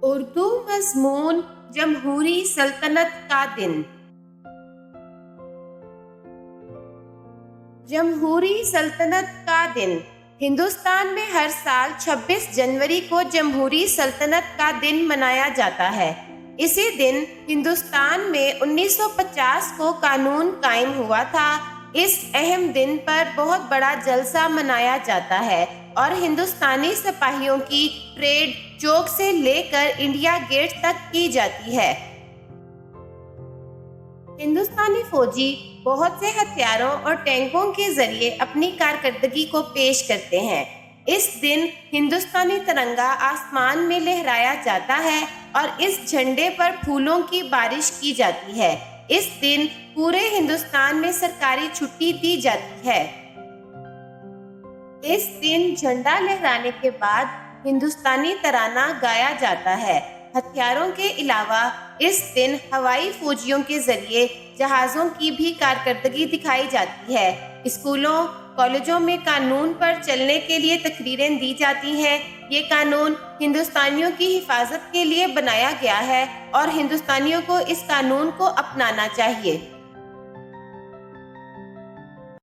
اردو مضمون جمہوری سلطنت کا دن۔ جمہوری سلطنت کا دن ہندوستان میں ہر سال 26 جنوری کو جمہوری سلطنت کا دن منایا جاتا ہے۔ اسی دن ہندوستان میں 1950 کو قانون قائم ہوا تھا۔ اس اہم دن پر بہت بڑا جلسہ منایا جاتا ہے اور ہندوستانی سپاہیوں کی پریڈ چوک سے لے کر انڈیا گیٹ تک کی جاتی ہے۔ ہندوستانی فوجی بہت سے ہتھیاروں اور ٹینکوں کے ذریعے اپنی کارکردگی کو پیش کرتے ہیں۔ اس دن ہندوستانی ترنگا آسمان میں لہرایا جاتا ہے اور اس جھنڈے پر پھولوں کی بارش کی جاتی ہے۔ اس دن پورے ہندوستان میں سرکاری چھٹی دی جاتی ہے۔ اس دن جھنڈا لہرانے کے بعد ہندوستانی ترانہ گایا جاتا ہے۔ ہتھیاروں کے علاوہ اس دن ہوائی فوجیوں کے ذریعے جہازوں کی بھی کارکردگی دکھائی جاتی ہے۔ اسکولوں، کالجوں میں قانون پر چلنے کے لیے تقریریں دی جاتی ہیں۔ یہ قانون ہندوستانیوں کی حفاظت کے لیے بنایا گیا ہے اور ہندوستانیوں کو اس قانون کو اپنانا چاہیے۔